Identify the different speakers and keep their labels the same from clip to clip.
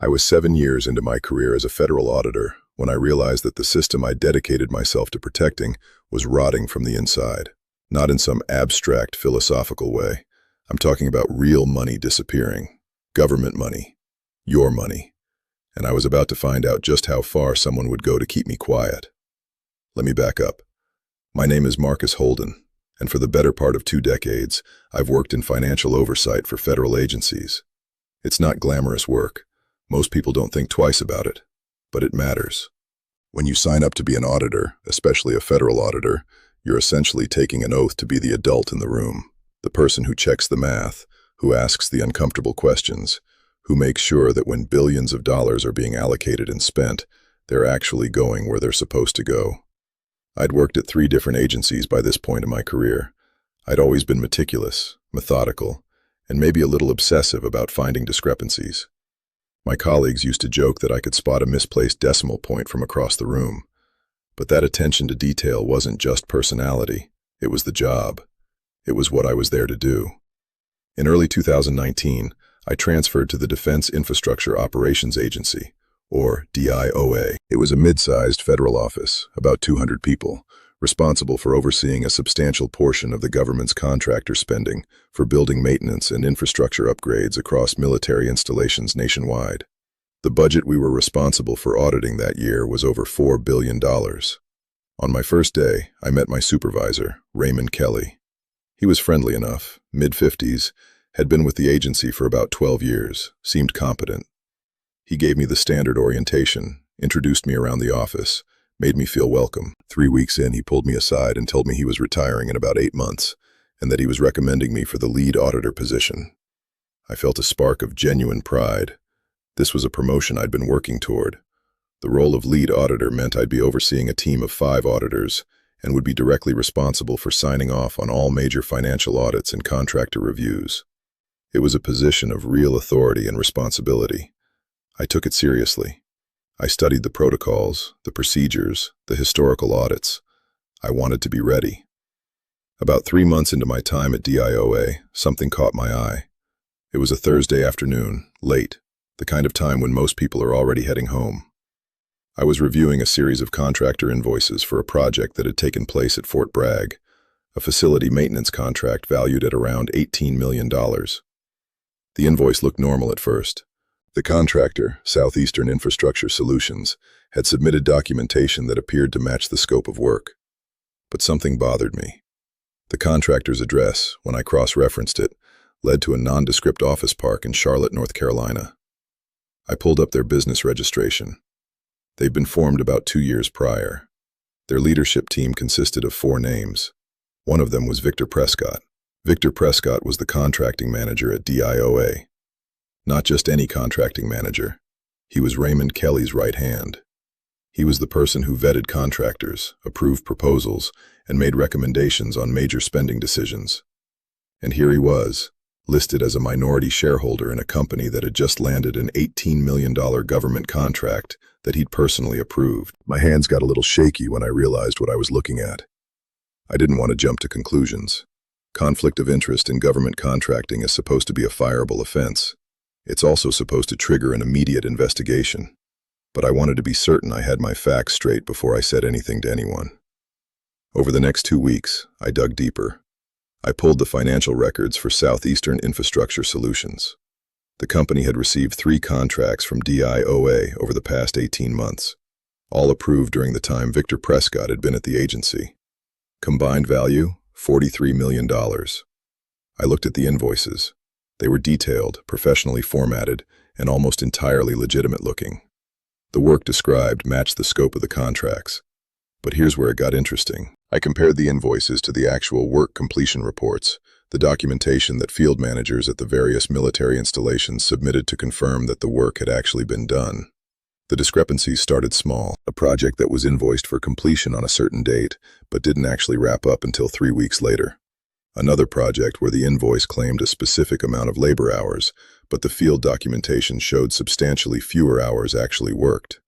Speaker 1: I was 7 years into my career as a federal auditor when I realized that the system I dedicated myself to protecting was rotting from the inside. Not in some abstract philosophical way. I'm talking about real money disappearing. Government money. Your money. And I was about to find out just how far someone would go to keep me quiet. Let me back up. My name is Marcus Holden, and for the better part of 2 decades, I've worked in financial oversight for federal agencies. It's not glamorous work. Most people don't think twice about it, but it matters. When you sign up to be an auditor, especially a federal auditor, you're essentially taking an oath to be the adult in the room, the person who checks the math, who asks the uncomfortable questions, who makes sure that when billions of dollars are being allocated and spent, they're actually going where they're supposed to go. I'd worked at 3 different agencies by this point in my career. I'd always been meticulous, methodical, and maybe a little obsessive about finding discrepancies. My colleagues used to joke that I could spot a misplaced decimal point from across the room. But that attention to detail wasn't just personality, it was the job. It was what I was there to do. In early 2019, I transferred to the Defense Infrastructure Operations Agency, or DIOA. It was a mid-sized federal office, about 200 people, responsible for overseeing a substantial portion of the government's contractor spending for building maintenance and infrastructure upgrades across military installations nationwide. The budget we were responsible for auditing that year was over $4 billion. On my first day, I met my supervisor, Raymond Kelly. He was friendly enough, mid-50s, had been with the agency for about 12 years, seemed competent. He gave me the standard orientation, introduced me around the office, made me feel welcome. 3 weeks in, he pulled me aside and told me he was retiring in about 8 months, and that he was recommending me for the lead auditor position. I felt a spark of genuine pride. This was a promotion I'd been working toward. The role of lead auditor meant I'd be overseeing a team of 5 auditors and would be directly responsible for signing off on all major financial audits and contractor reviews. It was a position of real authority and responsibility. I took it seriously. I studied the protocols, the procedures, the historical audits. I wanted to be ready. About 3 months into my time at DIOA, something caught my eye. It was a Thursday afternoon, late, the kind of time when most people are already heading home. I was reviewing a series of contractor invoices for a project that had taken place at Fort Bragg, a facility maintenance contract valued at around $18 million. The invoice looked normal at first. The contractor, Southeastern Infrastructure Solutions, had submitted documentation that appeared to match the scope of work. But something bothered me. The contractor's address, when I cross-referenced it, led to a nondescript office park in Charlotte, North Carolina. I pulled up their business registration. They'd been formed about 2 years prior. Their leadership team consisted of 4 names. One of them was Victor Prescott. Victor Prescott was the contracting manager at DIOA. Not just any contracting manager. He was Raymond Kelly's right hand. He was the person who vetted contractors, approved proposals, and made recommendations on major spending decisions. And here he was, listed as a minority shareholder in a company that had just landed an $18 million government contract that he'd personally approved. My hands got a little shaky when I realized what I was looking at. I didn't want to jump to conclusions. Conflict of interest in government contracting is supposed to be a fireable offense. It's also supposed to trigger an immediate investigation. But I wanted to be certain I had my facts straight before I said anything to anyone. Over the next 2 weeks, I dug deeper. I pulled the financial records for Southeastern Infrastructure Solutions. The company had received 3 contracts from DIOA over the past 18 months, all approved during the time Victor Prescott had been at the agency. Combined value, $43 million. I looked at the invoices. They were detailed, professionally formatted, and almost entirely legitimate looking. The work described matched the scope of the contracts. But here's where it got interesting. I compared the invoices to the actual work completion reports, the documentation that field managers at the various military installations submitted to confirm that the work had actually been done. The discrepancies started small, a project that was invoiced for completion on a certain date, but didn't actually wrap up until 3 weeks later. Another project where the invoice claimed a specific amount of labor hours, but the field documentation showed substantially fewer hours actually worked.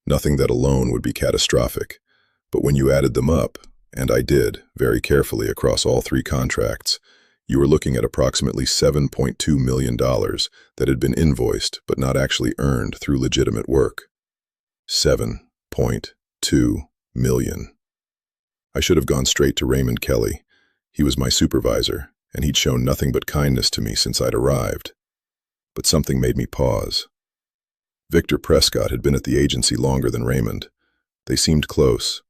Speaker 1: Nothing that alone would be catastrophic, but when you added them up, and I did, very carefully across all 3 contracts, You were looking at approximately $7.2 million that had been invoiced but not actually earned through legitimate work. 7.2 million. I should have gone straight to Raymond Kelly. He was my supervisor, and he'd shown nothing but kindness to me since I'd arrived. But something made me pause. Victor Prescott had been at the agency longer than Raymond. They seemed close.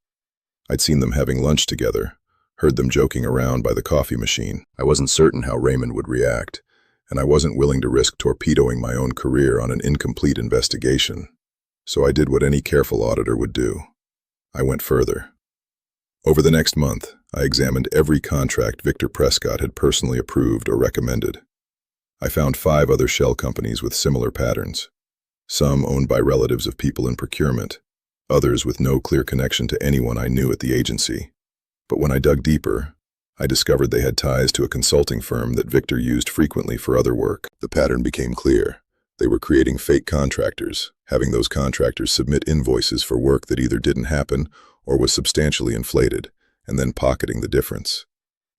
Speaker 1: I'd seen them having lunch together, heard them joking around by the coffee machine. I wasn't certain how Raymond would react, and I wasn't willing to risk torpedoing my own career on an incomplete investigation. So I did what any careful auditor would do. I went further. Over the next month, I examined every contract Victor Prescott had personally approved or recommended. I found 5 other shell companies with similar patterns. Some owned by relatives of people in procurement, others with no clear connection to anyone I knew at the agency. But when I dug deeper, I discovered they had ties to a consulting firm that Victor used frequently for other work. The pattern became clear. They were creating fake contractors, having those contractors submit invoices for work that either didn't happen or was substantially inflated, and then pocketing the difference.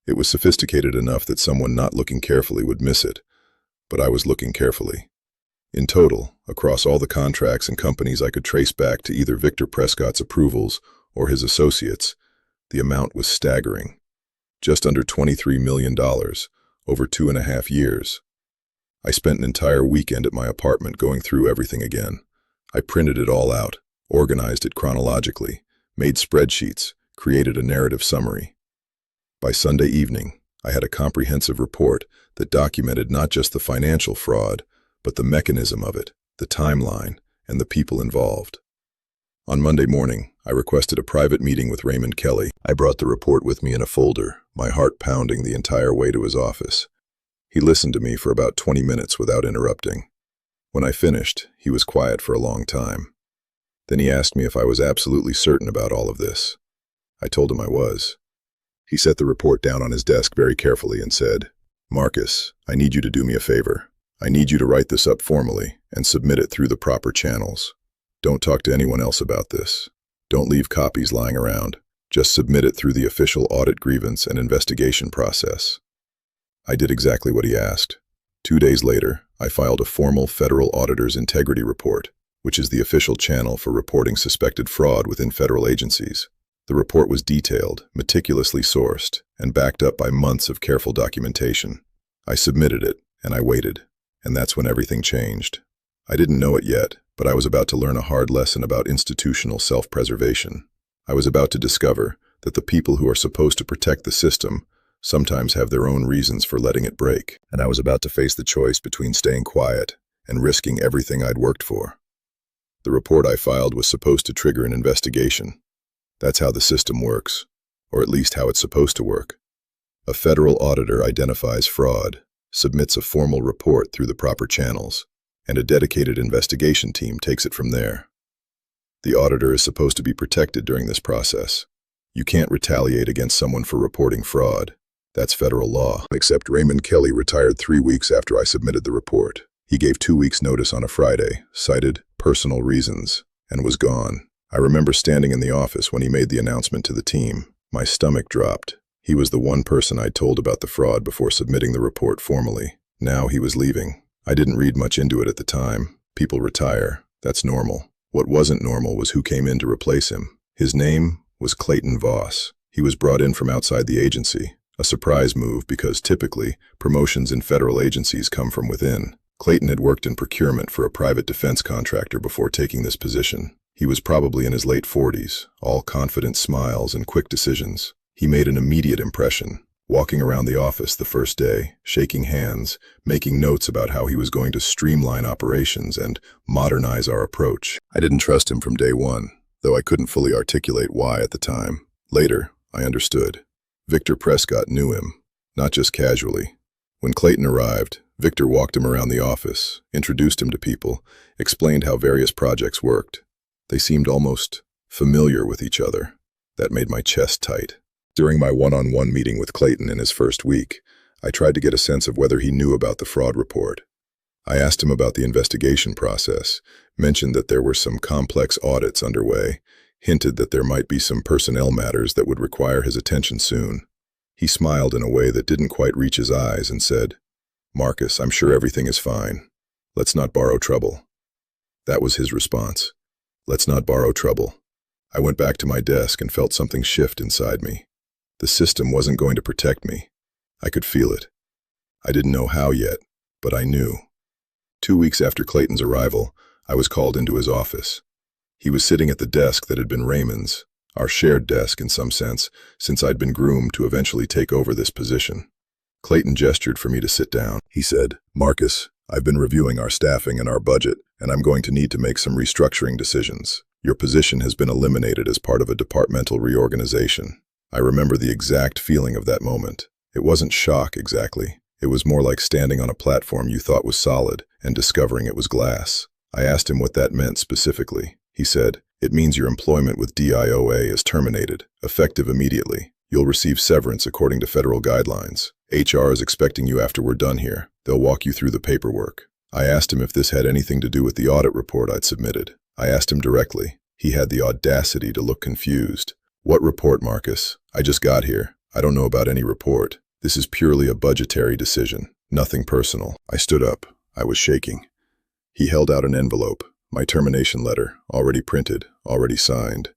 Speaker 1: It was sophisticated enough that someone not looking carefully would miss it, but I was looking carefully. In total, across all the contracts and companies I could trace back to either Victor Prescott's approvals or his associates, the amount was staggering. Just under $23 million, over 2.5 years. I spent an entire weekend at my apartment going through everything again. I printed it all out, organized it chronologically, made spreadsheets, created a narrative summary. By Sunday evening, I had a comprehensive report that documented not just the financial fraud, but the mechanism of it, the timeline, and the people involved. On Monday morning, I requested a private meeting with Raymond Kelly. I brought the report with me in a folder, my heart pounding the entire way to his office. He listened to me for about 20 minutes without interrupting. When I finished, he was quiet for a long time. Then he asked me if I was absolutely certain about all of this. I told him I was. He set the report down on his desk very carefully and said, "Marcus, I need you to do me a favor. I need you to write this up formally and submit it through the proper channels. Don't talk to anyone else about this. Don't leave copies lying around. Just submit it through the official audit grievance and investigation process." I did exactly what he asked. 2 days later, I filed a formal federal auditor's integrity report, which is the official channel for reporting suspected fraud within federal agencies. The report was detailed, meticulously sourced, and backed up by months of careful documentation. I submitted it, and I waited, and that's when everything changed. I didn't know it yet, but I was about to learn a hard lesson about institutional self-preservation. I was about to discover that the people who are supposed to protect the system sometimes have their own reasons for letting it break, and I was about to face the choice between staying quiet and risking everything I'd worked for. The report I filed was supposed to trigger an investigation. That's how the system works, or at least how it's supposed to work. A federal auditor identifies fraud, submits a formal report through the proper channels, and a dedicated investigation team takes it from there. The auditor is supposed to be protected during this process. You can't retaliate against someone for reporting fraud. That's federal law. Except Raymond Kelly retired 3 weeks after I submitted the report. He gave 2 weeks' notice on a Friday, cited personal reasons, and was gone. I remember standing in the office when he made the announcement to the team. My stomach dropped. He was the one person I'd told about the fraud before submitting the report formally. Now he was leaving. I didn't read much into it at the time. People retire. That's normal. What wasn't normal was who came in to replace him. His name was Clayton Voss. He was brought in from outside the agency. A surprise move because typically, promotions in federal agencies come from within. Clayton had worked in procurement for a private defense contractor before taking this position. He was probably in his late 40s, all confident smiles and quick decisions. He made an immediate impression, walking around the office the first day, shaking hands, making notes about how he was going to streamline operations and modernize our approach. I didn't trust him from day one, though I couldn't fully articulate why at the time. Later, I understood. Victor Prescott knew him, not just casually. When Clayton arrived, Victor walked him around the office, introduced him to people, explained how various projects worked. They seemed almost familiar with each other. That made my chest tight. During my one-on-one meeting with Clayton in his first week, I tried to get a sense of whether he knew about the fraud report. I asked him about the investigation process, mentioned that there were some complex audits underway, hinted that there might be some personnel matters that would require his attention soon. He smiled in a way that didn't quite reach his eyes and said, "Marcus, I'm sure everything is fine. Let's not borrow trouble." That was his response. Let's not borrow trouble. I went back to my desk and felt something shift inside me. The system wasn't going to protect me. I could feel it. I didn't know how yet, but I knew. 2 weeks after Clayton's arrival, I was called into his office. He was sitting at the desk that had been Raymond's, our shared desk in some sense, since I'd been groomed to eventually take over this position. Clayton gestured for me to sit down. He said, "Marcus, I've been reviewing our staffing and our budget, and I'm going to need to make some restructuring decisions. Your position has been eliminated as part of a departmental reorganization." I remember the exact feeling of that moment. It wasn't shock exactly. It was more like standing on a platform you thought was solid and discovering it was glass. I asked him what that meant specifically. He said, "It means your employment with DIOA is terminated, effective immediately. You'll receive severance according to federal guidelines. HR is expecting you after we're done here. They'll walk you through the paperwork." I asked him if this had anything to do with the audit report I'd submitted. I asked him directly. He had the audacity to look confused. "What report, Marcus? I just got here. I don't know about any report. This is purely a budgetary decision, nothing personal." I stood up. I was shaking. He held out an envelope, my termination letter, already printed, already signed.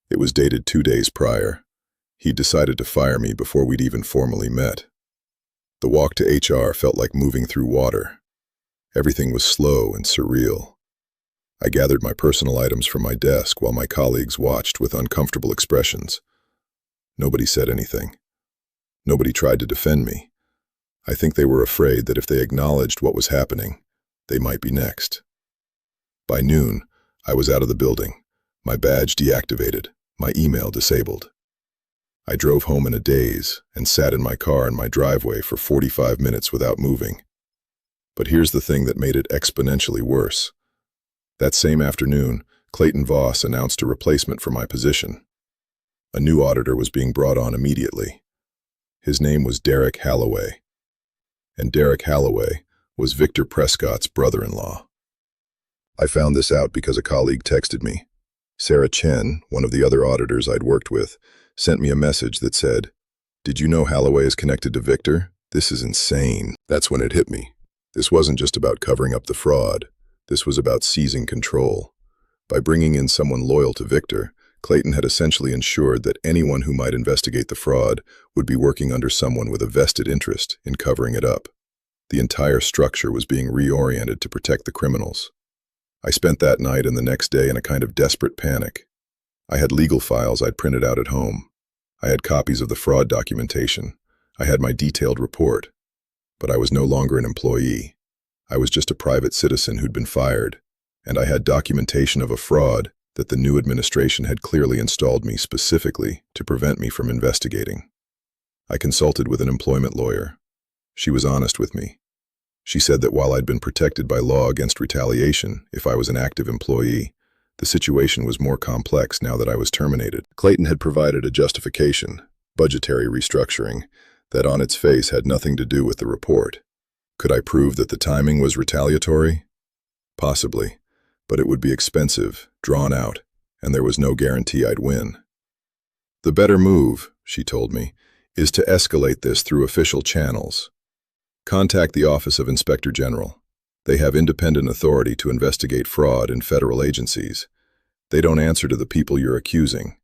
Speaker 1: It was dated 2 days prior. He'd decided to fire me before we'd even formally met. The walk to HR felt like moving through water. Everything was slow and surreal. I gathered my personal items from my desk while my colleagues watched with uncomfortable expressions. Nobody said anything. Nobody tried to defend me. I think they were afraid that if they acknowledged what was happening, they might be next. By noon, I was out of the building, my badge deactivated, my email disabled. I drove home in a daze and sat in my car in my driveway for 45 minutes without moving. But here's the thing that made it exponentially worse. That same afternoon, Clayton Voss announced a replacement for my position. A new auditor was being brought on immediately. His name was Derek Halloway. And Derek Halloway was Victor Prescott's brother-in-law. I found this out because a colleague texted me. Sarah Chen, one of the other auditors I'd worked with, sent me a message that said, "Did you know Halloway is connected to Victor? This is insane." That's when it hit me. This wasn't just about covering up the fraud. This was about seizing control. By bringing in someone loyal to Victor, Clayton had essentially ensured that anyone who might investigate the fraud would be working under someone with a vested interest in covering it up. The entire structure was being reoriented to protect the criminals. I spent that night and the next day in a kind of desperate panic. I had legal files I'd printed out at home. I had copies of the fraud documentation. I had my detailed report. But I was no longer an employee. I was just a private citizen who'd been fired, and I had documentation of a fraud that the new administration had clearly installed me specifically to prevent me from investigating. I consulted with an employment lawyer. She was honest with me. She said that while I'd been protected by law against retaliation if I was an active employee, the situation was more complex now that I was terminated. Clayton had provided a justification, budgetary restructuring, that on its face had nothing to do with the report. Could I prove that the timing was retaliatory? Possibly, but it would be expensive, drawn out, and there was no guarantee I'd win. "The better move," she told me, "is to escalate this through official channels. Contact the Office of Inspector General. They have independent authority to investigate fraud in federal agencies. They don't answer to the people you're accusing.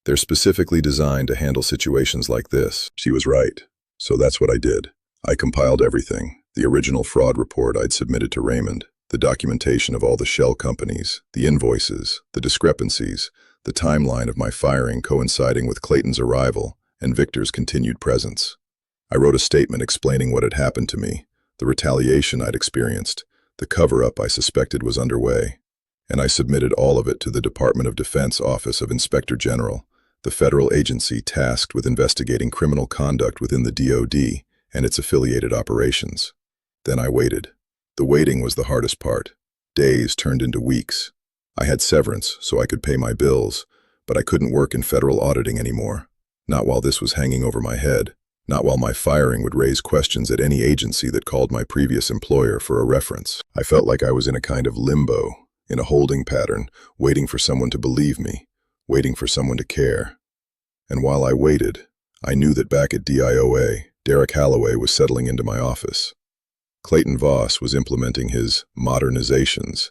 Speaker 1: They're specifically designed to handle situations like this." She was right, so that's what I did. I compiled everything, the original fraud report I'd submitted to Raymond, the documentation of all the shell companies, the invoices, the discrepancies, the timeline of my firing coinciding with Clayton's arrival and Victor's continued presence. I wrote a statement explaining what had happened to me, the retaliation I'd experienced, the cover-up I suspected was underway, and I submitted all of it to the Department of Defense Office of Inspector General, the federal agency tasked with investigating criminal conduct within the DoD and its affiliated operations. Then I waited. The waiting was the hardest part. Days turned into weeks. I had severance so I could pay my bills, but I couldn't work in federal auditing anymore. Not while this was hanging over my head. Not while my firing would raise questions at any agency that called my previous employer for a reference. I felt like I was in a kind of limbo, in a holding pattern, waiting for someone to believe me, waiting for someone to care. And while I waited, I knew that back at DIOA, Derek Holloway was settling into my office. Clayton Voss was implementing his modernizations,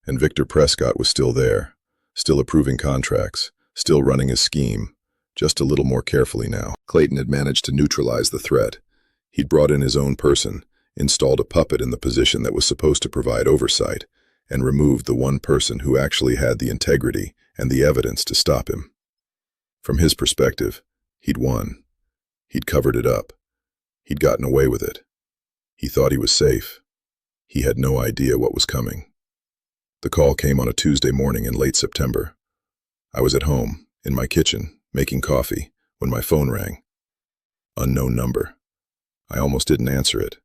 Speaker 1: and Victor Prescott was still there, still approving contracts, still running his scheme, just a little more carefully now. Clayton had managed to neutralize the threat. He'd brought in his own person, installed a puppet in the position that was supposed to provide oversight, and removed the one person who actually had the integrity and the evidence to stop him. From his perspective, he'd won. He'd covered it up. He'd gotten away with it. He thought he was safe. He had no idea what was coming. The call came on a Tuesday morning in late September. I was at home, in my kitchen, making coffee, when my phone rang. Unknown number. I almost didn't answer it.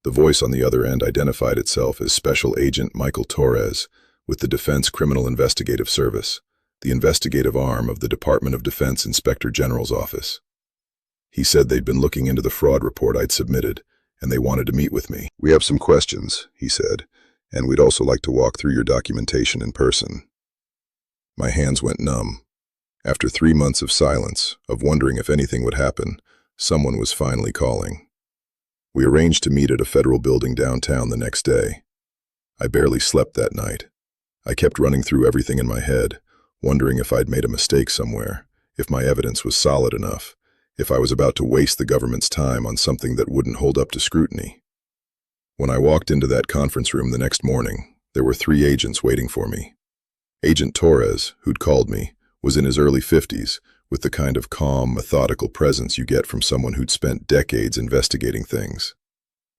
Speaker 1: The voice on the other end identified itself as Special Agent Michael Torres with the Defense Criminal Investigative Service, the investigative arm of the Department of Defense Inspector General's office. He said they'd been looking into the fraud report I'd submitted, and they wanted to meet with me. "We have some questions," he said, "and we'd also like to walk through your documentation in person." My hands went numb. After 3 months of silence, of wondering if anything would happen, someone was finally calling. We arranged to meet at a federal building downtown the next day. I barely slept that night. I kept running through everything in my head, wondering if I'd made a mistake somewhere, if my evidence was solid enough, if I was about to waste the government's time on something that wouldn't hold up to scrutiny. When I walked into that conference room the next morning, there were 3 agents waiting for me. Agent Torres, who'd called me, was in his early 50s, with the kind of calm, methodical presence you get from someone who'd spent decades investigating things.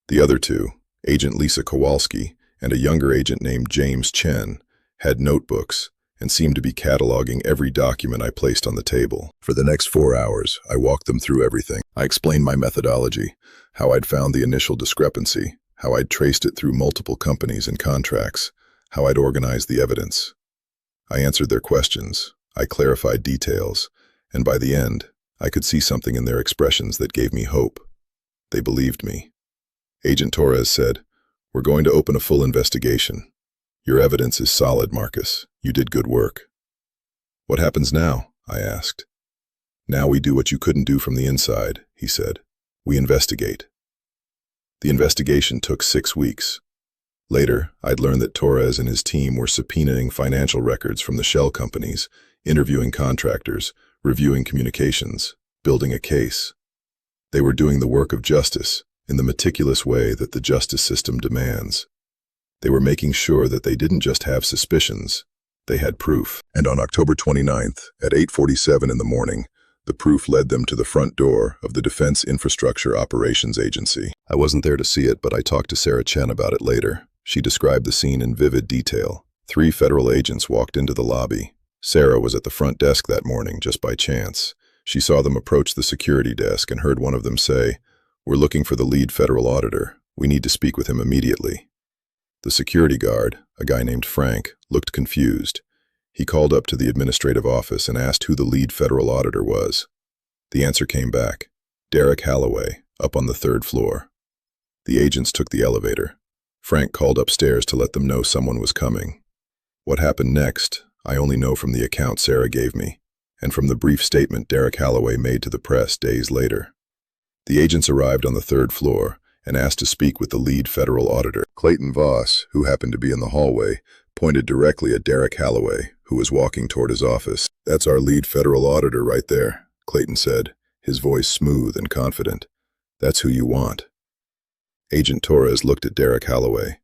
Speaker 1: The other 2, Agent Lisa Kowalski and a younger agent named James Chen, had notebooks and seemed to be cataloging every document I placed on the table. For the next 4 hours, I walked them through everything. I explained my methodology, how I'd found the initial discrepancy, how I'd traced it through multiple companies and contracts, how I'd organized the evidence. I answered their questions, I clarified details, and by the end, I could see something in their expressions that gave me hope. They believed me. Agent Torres said, "We're going to open a full investigation. Your evidence is solid, Marcus. You did good work." "What happens now?" I asked. "Now we do what you couldn't do from the inside," he said. "We investigate." The investigation took 6 weeks. Later, I'd learned that Torres and his team were subpoenaing financial records from the shell companies, interviewing contractors, reviewing communications, building a case. They were doing the work of justice in the meticulous way that the justice system demands. They were making sure that they didn't just have suspicions, they had proof. And on October 29th, at 8:47 in the morning, the proof led them to the front door of the Defense Infrastructure Operations Agency. I wasn't there to see it, but I talked to Sarah Chen about it later. She described the scene in vivid detail. 3 federal agents walked into the lobby. Sarah was at the front desk that morning, just by chance. She saw them approach the security desk and heard one of them say, "We're looking for the lead federal auditor. We need to speak with him immediately." The security guard, a guy named Frank, looked confused. He called up to the administrative office and asked who the lead federal auditor was. The answer came back, Derek Holloway, up on the 3rd floor. The agents took the elevator. Frank called upstairs to let them know someone was coming. What happened next, I only know from the account Sarah gave me, and from the brief statement Derek Holloway made to the press days later. The agents arrived on the 3rd floor and asked to speak with the lead federal auditor. Clayton Voss, who happened to be in the hallway, pointed directly at Derek Holloway, who was walking toward his office. "That's our lead federal auditor right there," Clayton said, his voice smooth and confident. "That's who you want." Agent Torres looked at Derek Holloway.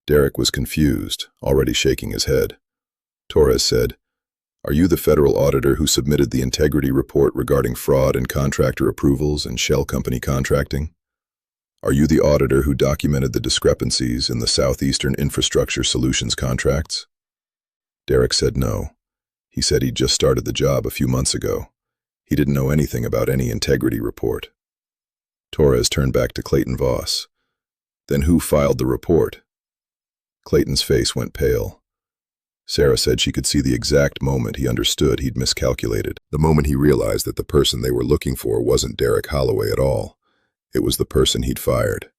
Speaker 1: Derek was confused, already shaking his head. Torres said, "Are you the federal auditor who submitted the integrity report regarding fraud in contractor approvals and shell company contracting? Are you the auditor who documented the discrepancies in the Southeastern Infrastructure Solutions contracts?" Derek said no. He said he'd just started the job a few months ago. He didn't know anything about any integrity report. Torres turned back to Clayton Voss. "Then who filed the report?" Clayton's face went pale. Sarah said she could see the exact moment he understood he'd miscalculated, the moment he realized that the person they were looking for wasn't Derek Holloway at all. It was the person he'd fired.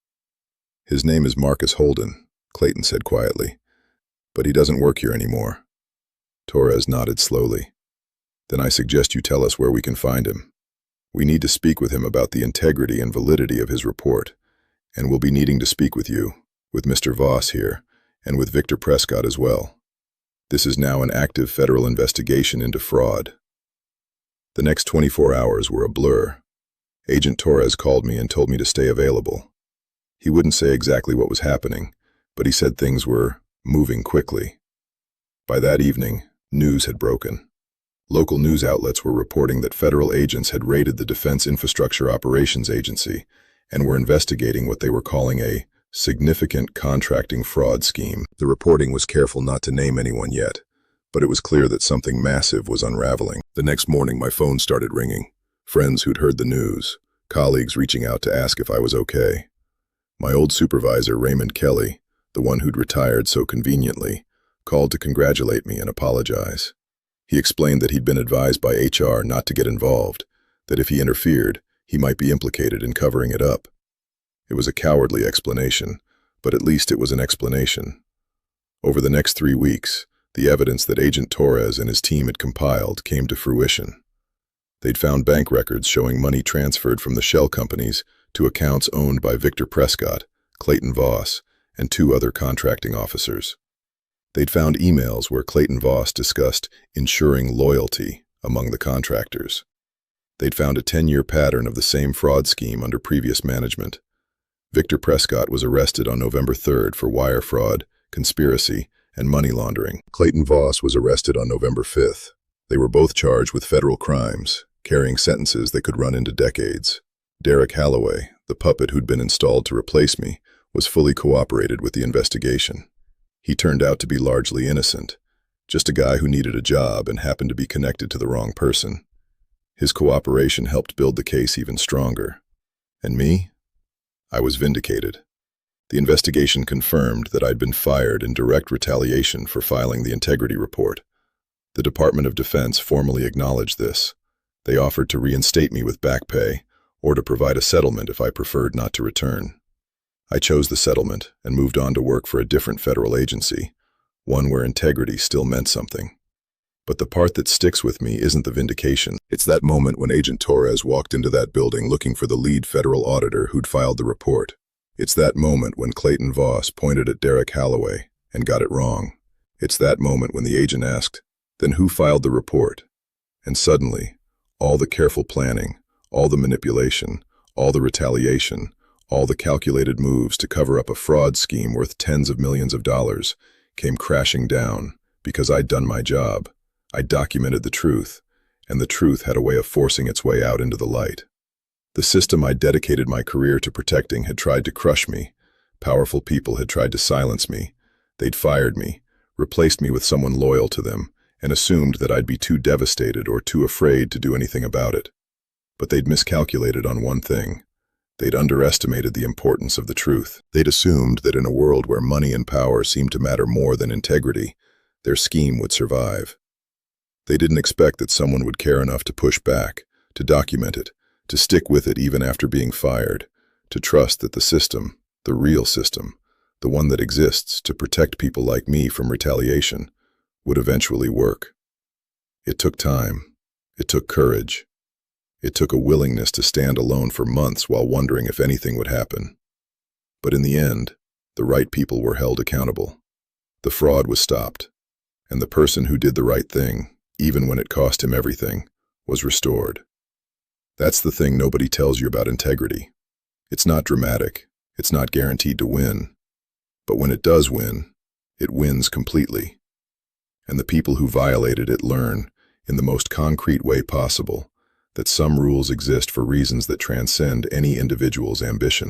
Speaker 1: "His name is Marcus Holden," Clayton said quietly, "but he doesn't work here anymore." Torres nodded slowly. "Then I suggest you tell us where we can find him." We need to speak with him about the integrity and validity of his report, and we'll be needing to speak with you, with Mr. Voss here, and with Victor Prescott as well. This is now an active federal investigation into fraud. The next 24 hours were a blur. Agent Torres called me and told me to stay available. He wouldn't say exactly what was happening, but he said things were moving quickly. By that evening, news had broken. Local news outlets were reporting that federal agents had raided the Defense Infrastructure Operations Agency and were investigating what they were calling a significant contracting fraud scheme. The reporting was careful not to name anyone yet, but it was clear that something massive was unraveling. The next morning, my phone started ringing. Friends who'd heard the news, colleagues reaching out to ask if I was okay. My old supervisor, Raymond Kelly, the one who'd retired so conveniently, called to congratulate me and apologize. He explained that he'd been advised by HR not to get involved, that if he interfered, he might be implicated in covering it up. It was a cowardly explanation, but at least it was an explanation. Over the next 3 weeks, the evidence that Agent Torres and his team had compiled came to fruition. They'd found bank records showing money transferred from the shell companies to accounts owned by Victor Prescott, Clayton Voss, and 2 other contracting officers. They'd found emails where Clayton Voss discussed ensuring loyalty among the contractors. They'd found a 10-year pattern of the same fraud scheme under previous management. Victor Prescott was arrested on November 3rd for wire fraud, conspiracy, and money laundering. Clayton Voss was arrested on November 5th. They were both charged with federal crimes, carrying sentences that could run into decades. Derek Holloway, the puppet who'd been installed to replace me, was fully cooperated with the investigation. He turned out to be largely innocent, just a guy who needed a job and happened to be connected to the wrong person. His cooperation helped build the case even stronger. And me? I was vindicated. The investigation confirmed that I'd been fired in direct retaliation for filing the integrity report. The Department of Defense formally acknowledged this. They offered to reinstate me with back pay or to provide a settlement if I preferred not to return. I chose the settlement and moved on to work for a different federal agency, one where integrity still meant something. But the part that sticks with me isn't the vindication. It's that moment when Agent Torres walked into that building looking for the lead federal auditor who'd filed the report. It's that moment when Clayton Voss pointed at Derek Holloway and got it wrong. It's that moment when the agent asked, "Then who filed the report?" And suddenly, all the careful planning, all the manipulation, all the retaliation, all the calculated moves to cover up a fraud scheme worth tens of millions of dollars came crashing down because I'd done my job. I documented the truth, and the truth had a way of forcing its way out into the light. The system I dedicated my career to protecting had tried to crush me. Powerful people had tried to silence me. They'd fired me, replaced me with someone loyal to them, and assumed that I'd be too devastated or too afraid to do anything about it. But they'd miscalculated on one thing. They'd underestimated the importance of the truth. They'd assumed that in a world where money and power seemed to matter more than integrity, their scheme would survive. They didn't expect that someone would care enough to push back, to document it, to stick with it even after being fired, to trust that the system, the real system, the one that exists to protect people like me from retaliation, would eventually work. It took time. It took courage. It took a willingness to stand alone for months while wondering if anything would happen. But in the end, the right people were held accountable. The fraud was stopped, and the person who did the right thing, even when it cost him everything, was restored. That's the thing nobody tells you about integrity. It's not dramatic. It's not guaranteed to win. But when it does win, it wins completely. And the people who violated it learn, in the most concrete way possible, that some rules exist for reasons that transcend any individual's ambition.